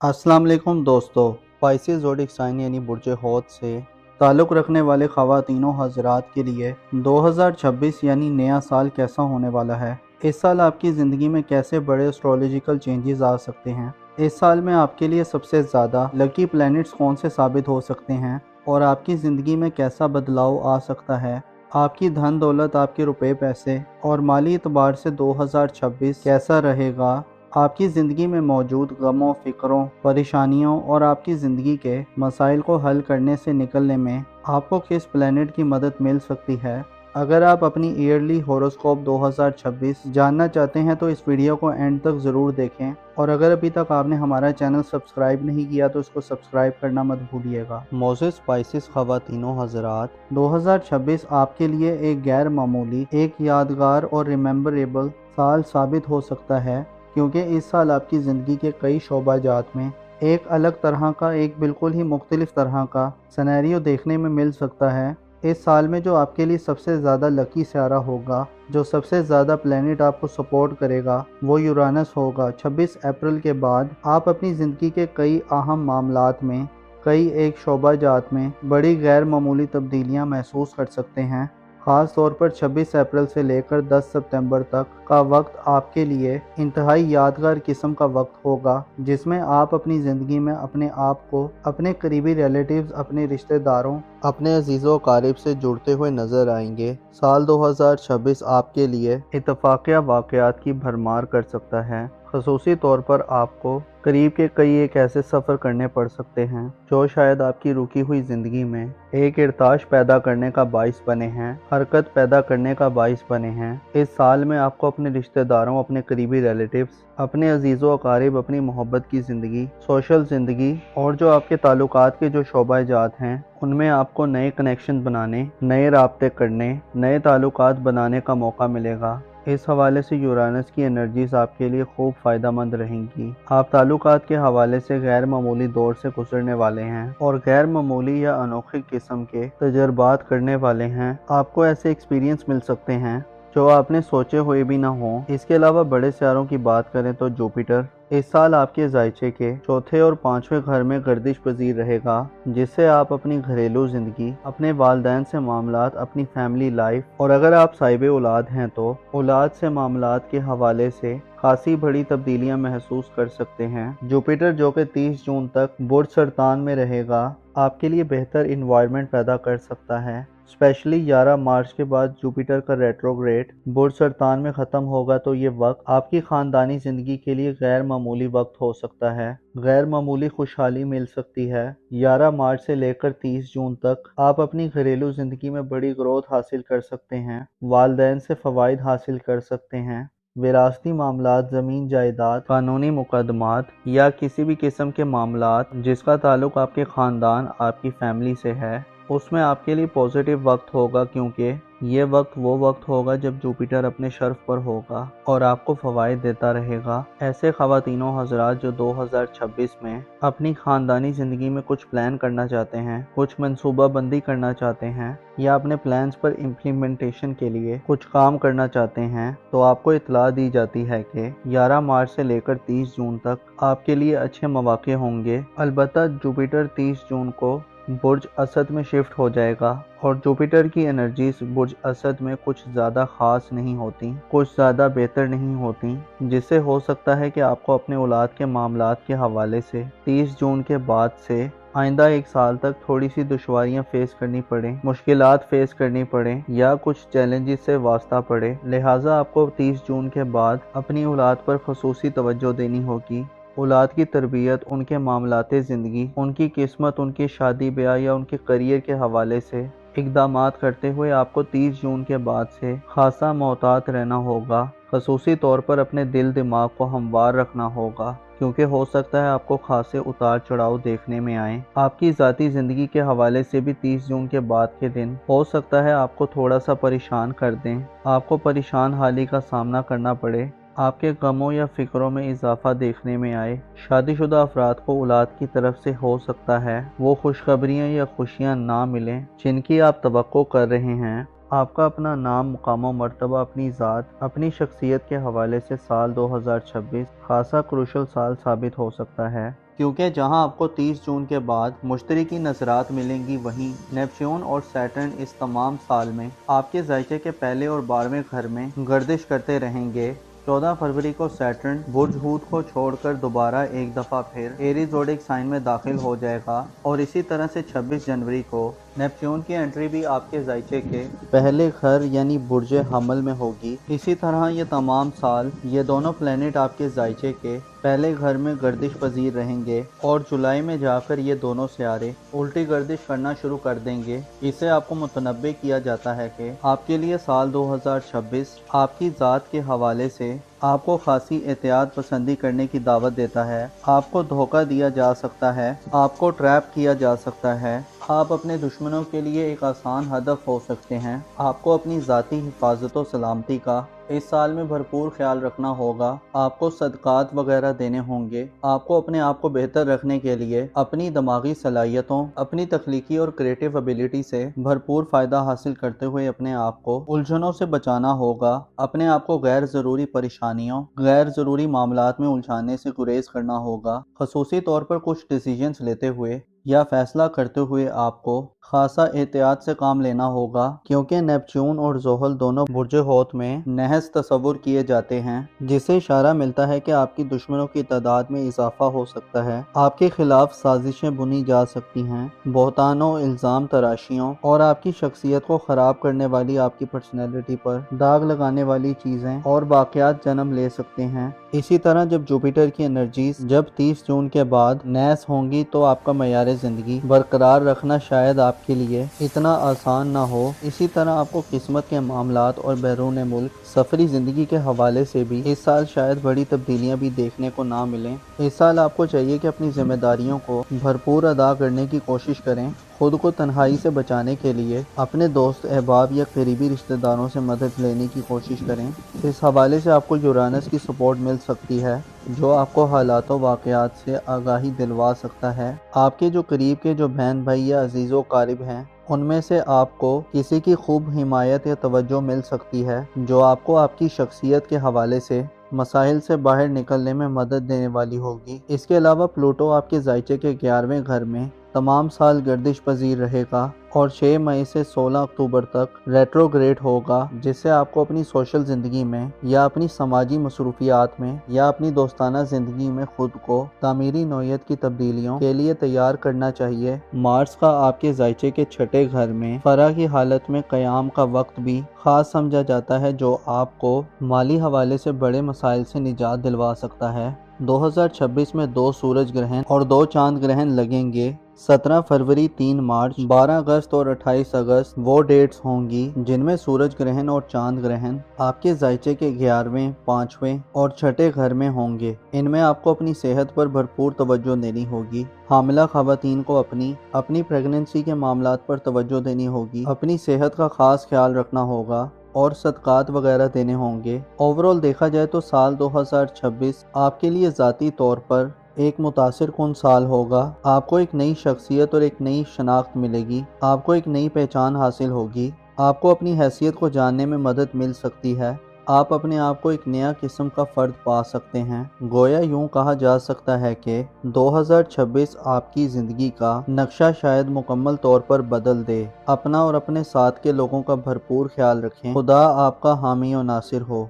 अस्सलाम वालेकुम दोस्तों। पाइसेस ज़ोडिक साइन यानी बुर्ज हौत से ताल्लुक़ रखने वाले ख़वातीनों हज़रात के लिए 2026 यानी नया साल कैसा होने वाला है। इस साल आपकी ज़िंदगी में कैसे बड़े एस्ट्रोलॉजिकल चेंजेस आ सकते हैं। इस साल में आपके लिए सबसे ज़्यादा लकी प्लैनेट्स कौन से साबित हो सकते हैं और आपकी ज़िंदगी में कैसा बदलाव आ सकता है। आपकी धन दौलत, आपके रुपए पैसे और माली एतबार से 2026 कैसा रहेगा। आपकी ज़िंदगी में मौजूद गमों, फ़िक्रों, परेशानियों और आपकी ज़िंदगी के मसाइल को हल करने से निकलने में आपको किस प्लैनेट की मदद मिल सकती है। अगर आप अपनी ईयरली हॉरोस्कोप 2026 जानना चाहते हैं तो इस वीडियो को एंड तक ज़रूर देखें, और अगर अभी तक आपने हमारा चैनल सब्सक्राइब नहीं किया तो इसको सब्सक्राइब करना मत भूलिएगा। मोज़ेस स्पाइसेस ख़वातीनों हज़रात, 2026 आपके लिए एक गैर मामूली, एक यादगार और रिमेम्बरेबल साल साबित हो सकता है, क्योंकि इस साल आपकी ज़िंदगी के कई शोबाजात में एक अलग तरह का, एक बिल्कुल ही मुख्तलिफ तरह का सिनेरियो देखने में मिल सकता है। इस साल में जो आपके लिए सबसे ज़्यादा लकी सितारा होगा, जो सबसे ज़्यादा प्लैनेट आपको सपोर्ट करेगा, वो यूरानस होगा। 26 अप्रैल के बाद आप अपनी ज़िंदगी के कई अहम मामलात में, कई एक शोबाजात में बड़ी गैर मामूली तब्दीलियाँ महसूस कर सकते हैं। ख़ास तौर पर 26 अप्रैल से लेकर 10 सितंबर तक का वक्त आपके लिए इंतहाई यादगार किस्म का वक्त होगा, जिसमें आप अपनी ज़िंदगी में अपने आप को अपने करीबी रिलेटिव्स, अपने रिश्तेदारों, अपने अजीज़ों क़रीब से जुड़ते हुए नज़र आएंगे। साल 2026 आपके लिए इत्तफ़ाक़िया वाक़यात की भरमार कर सकता है। ख़ुसूसी तौर पर आपको करीब के कई एक ऐसे सफ़र करने पड़ सकते हैं जो शायद आपकी रुकी हुई ज़िंदगी में एक इर्ताश पैदा करने का बाइस बने हैं, हरकत पैदा करने का बाइस बने हैं। इस साल में आपको अपने रिश्तेदारों, अपने करीबी रिलेटिव्स, अपने अजीज़ों अकारिब, अपनी मोहब्बत की ज़िंदगी, सोशल ज़िंदगी और जो आपके ताल्लुकात के जो शोबाजात हैं, उनमें आपको नए कनेक्शन बनाने, नए राब्ते करने, नए ताल्लुकात बनाने का मौका मिलेगा। इस हवाले से यूरानस की एनर्जीज आपके लिए खूब फ़ायदेमंद रहेंगी। आप ताल्लुकात के हवाले से गैर मामूली दौर से गुजरने वाले हैं और गैर मामूली या अनोखी किस्म के तजर्बात करने वाले हैं। आपको ऐसे एक्सपीरियंस मिल सकते हैं जो आपने सोचे हुए भी ना हो। इसके अलावा बड़े सितारों की बात करें तो जुपिटर इस साल आपके ज़ायचे के चौथे और पांचवें घर में गर्दिश पजीर रहेगा, जिससे आप अपनी घरेलू ज़िंदगी, अपने वालिदैन से मामलात, अपनी फैमिली लाइफ और अगर आप साहिब औलाद हैं तो औलाद से मामलात के हवाले से खासी बड़ी तब्दीलियां महसूस कर सकते हैं। जुपिटर जो कि 30 जून तक बुर्ज सरतान में रहेगा, आपके लिए बेहतर इन्वायरमेंट पैदा कर सकता है। स्पेशली 11 मार्च के बाद जुपिटर का रेट्रोग्रेड बुर्ज सरतान में ख़त्म होगा, तो ये वक्त आपकी ख़ानदानी ज़िंदगी के लिए गैर मामूली वक्त हो सकता है। गैर मामूली खुशहाली मिल सकती है। 11 मार्च से लेकर 30 जून तक आप अपनी घरेलू ज़िंदगी में बड़ी ग्रोथ हासिल कर सकते हैं, वालिदैन से फ़वाइद हासिल कर सकते हैं। विरासती मामलात, ज़मीन जायदाद, कानूनी मुकदमात या किसी भी किस्म के मामलात जिसका ताल्लुक आपके ख़ानदान, आपकी फैमिली से है, उसमें आपके लिए पॉजिटिव वक्त होगा, क्योंकि ये वक्त वो वक्त होगा जब जुपिटर अपने शर्फ पर होगा और आपको फ़वाइद देता रहेगा। ऐसे ख़वातीनों हज़रात जो 2026 में अपनी ख़ानदानी ज़िंदगी में कुछ प्लान करना चाहते हैं, कुछ मनसूबा बंदी करना चाहते हैं या अपने प्लान्स पर इम्प्लीमेंटेशन के लिए कुछ काम करना चाहते हैं, तो आपको इत्तला दी जाती है कि 11 मार्च से लेकर 30 जून तक आपके लिए अच्छे मौके होंगे। अलबत्ता जुपिटर 30 जून को बुर्ज असद में शिफ्ट हो जाएगा और जुपिटर की एनर्जीज बुर्ज असद में कुछ ज़्यादा ख़ास नहीं होती, कुछ ज़्यादा बेहतर नहीं होती, जिससे हो सकता है कि आपको अपने औलाद के मामलात के हवाले से 30 जून के बाद से आइंदा एक साल तक थोड़ी सी दुश्वारियाँ फेस करनी पड़े, मुश्किलात फेस करनी पड़े या कुछ चैलेंजेस से वास्ता पड़े। लिहाजा आपको 30 जून के बाद अपनी औलाद पर ख़ुसूसी तवज्जो देनी होगी। औलाद की तरबियत, उनके मामलाते ज़िंदगी, उनकी किस्मत, उनकी शादी ब्याह या उनके करियर के हवाले से इक़दामात करते हुए आपको 30 जून के बाद से खासा मोहतात रहना होगा। ख़ुसूसी तौर पर अपने दिल दिमाग को हमवार रखना होगा, क्योंकि हो सकता है आपको खासे उतार चढ़ाव देखने में आए। आपकी ज़ाती ज़िंदगी के हवाले से भी 30 जून के बाद के दिन हो सकता है आपको थोड़ा सा परेशान कर दें, आपको परेशान हाली का सामना करना पड़े, आपके गमों या फ़िक्रों में इजाफा देखने में आए। शादीशुदा अफराद को औलाद की तरफ से हो सकता है वो खुशखबरियाँ या खुशियाँ ना मिलें जिनकी आप तवक्को कर रहे हैं। आपका अपना नाम, मुकाम व मर्तबा, अपनी ज़ात, अपनी शख्सियत के हवाले से साल 2026 खासा क्रूशल साल साबित हो सकता है। کیونکہ جہاں آپ کو 30 جون کے بعد مشترکی نظرات ملیں گی، وہیں نیپچون اور سیٹرن اس تمام سال میں آپ کے ذائقے کے پہلے اور 12ویں گھر میں گردش کرتے رہیں گے۔ 14 فروری کو سیٹرن برج ہوت کو چھوڑ کر دوبارہ ایک دفعہ پھر ایریز زوڈک سائن میں داخل ہو جائے گا، اور اسی طرح سے 26 جنوری کو نیپچون کی انٹری بھی آپ کے ذائقے کے پہلے گھر یعنی برج حمل میں ہوگی۔ اسی طرح یہ تمام سال یہ دونوں پلینٹ آپ کے ذائقے کے پہلے گھر میں گردش پذیر رہیں گے، اور جولائی میں جا کر یہ دونوں سیارے الٹی گردش کرنا شروع کر دیں گے۔ اسے آپ کو متنبع کیا جاتا ہے کہ آپ کے لیے سال 2026 آپ کی ذات کے حوالے سے آپ کو خاصی احتیاط پسندی کرنے کی دعوت دیتا ہے۔ آپ کو دھوکہ دیا جا سکتا ہے، آپ کو ٹریپ کیا جا سکتا ہے، آپ اپنے دشمنوں کے لیے ایک آسان ہدف ہو سکتے ہیں۔ آپ کو اپنی ذاتی حفاظت و سلامتی کا اس سال میں بھرپور خیال رکھنا ہوگا۔ آپ کو صدقات وغیرہ دینے ہوں گے۔ آپ کو اپنے آپ کو بہتر رکھنے کے لیے اپنی دماغی صلاحیتوں، اپنی تخلیقی اور کریٹیو ابیلٹی سے بھرپور فائدہ حاصل کرتے ہوئے اپنے آپ کو الجھنوں سے بچانا ہوگا۔ اپنے آپ کو غیر ضروری پریشانیوں، غیر ضروری معاملات میں الجھانے سے گریز کرنا ہوگا۔ خصوصی طور پر کچھ ڈیسیجنز لیتے ہوئے یا فیصلہ کرتے ہوئے آپ کو خاصا احتیاط سے کام لینا ہوگا، کیونکہ نیپچون اور زحل دونوں برج ہوت میں نحس تصور کیے جاتے ہیں، جس سے اشارہ ملتا ہے کہ آپ کی دشمنوں کی تعداد میں اضافہ ہو سکتا ہے۔ آپ کے خلاف سازشیں بنی جا سکتی ہیں، بہتانوں، الزام تراشیوں اور آپ کی شخصیت کو خراب کرنے والی، آپ کی پرسنالٹی پر داغ لگانے والی چیزیں اور واقعات جنم لے سکتے ہیں۔ اسی طرح جب جوپیٹر کی انرجیز جب 30 جون کے بعد نحس ہوں گی تو آپ کا معیار زندگی برقرار رکھنا شاید آپ کے لیے اتنا آسان نہ ہو۔ اسی طرح آپ کو قسمت کے معاملات اور بیرون ملک سفری زندگی کے حوالے سے بھی اس سال شاید بڑی تبدیلیاں بھی دیکھنے کو نہ ملیں۔ اس سال آپ کو چاہیے کہ اپنی ذمہ داریوں کو بھرپور ادا کرنے کی کوشش کریں۔ خود کو تنہائی سے بچانے کے لیے اپنے دوست، احباب یا قریبی رشتہ داروں سے مدد لینے کی کوشش کریں۔ اس حوالے سے آپ کو یورانس کی سپورٹ مل سکتی ہے، جو آپ کو حالات و واقعات سے آگاہی دلوا سکتا ہے۔ آپ کے جو قریب کے جو بہن بھائی یا عزیز و قارب ہیں، ان میں سے آپ کو کسی کی خوب حمایت یا توجہ مل سکتی ہے، جو آپ کو آپ کی شخصیت کے حوالے سے مسائل سے باہر نکلنے میں مدد دینے والی ہوگی۔ اس کے علاوہ پلوٹو آپ کے ذائقے کے 11ویں گھر میں تمام سال گردش پذیر رہے گا اور 6 مئی سے 16 اکتوبر تک ریٹروگریڈ ہوگا، جس سے آپ کو اپنی سوشل زندگی میں یا اپنی سماجی مصروفیات میں یا اپنی دوستانہ زندگی میں خود کو تعمیری نوعیت کی تبدیلیوں کے لیے تیار کرنا چاہیے۔ مارس کا آپ کے ذائقے کے 6 گھر میں فرح کی حالت میں قیام کا وقت بھی خاص سمجھا جاتا ہے، جو آپ کو مالی حوالے سے بڑے مسائل سے نجات دلوا سکتا ہے۔ 2026 میں 2 سورج گرہن اور 2 چاند گرہن لگیں گے۔ 17 فروری، 3 مارچ، 12 اگست اور 28 اگست وہ ڈیٹس ہوں گی جن میں سورج گرہن اور چاند گرہن آپ کے ذائقے کے 11ویں، 5ویں اور 6 گھر میں ہوں گے۔ ان میں آپ کو اپنی صحت پر بھرپور توجہ دینی ہوگی۔ حاملہ خواتین کو اپنی پریگننسی کے معاملات پر توجہ دینی ہوگی، اپنی صحت کا خاص خیال رکھنا ہوگا اور صدقات وغیرہ دینے ہوں گے۔ اوورال دیکھا جائے تو سال 2026 آپ کے لیے ذاتی طور پر ایک متاثر کن سال ہوگا۔ آپ کو ایک نئی شخصیت اور ایک نئی شناخت ملے گی، آپ کو ایک نئی پہچان حاصل ہوگی، آپ کو اپنی حیثیت کو جاننے میں مدد مل سکتی ہے، آپ اپنے آپ کو ایک نیا قسم کا فرد پا سکتے ہیں۔ گویا یوں کہا جا سکتا ہے کہ 2026 آپ کی زندگی کا نقشہ شاید مکمل طور پر بدل دے۔ اپنا اور اپنے ساتھ کے لوگوں کا بھرپور خیال رکھیں۔ خدا آپ کا حامی و ناصر ہو۔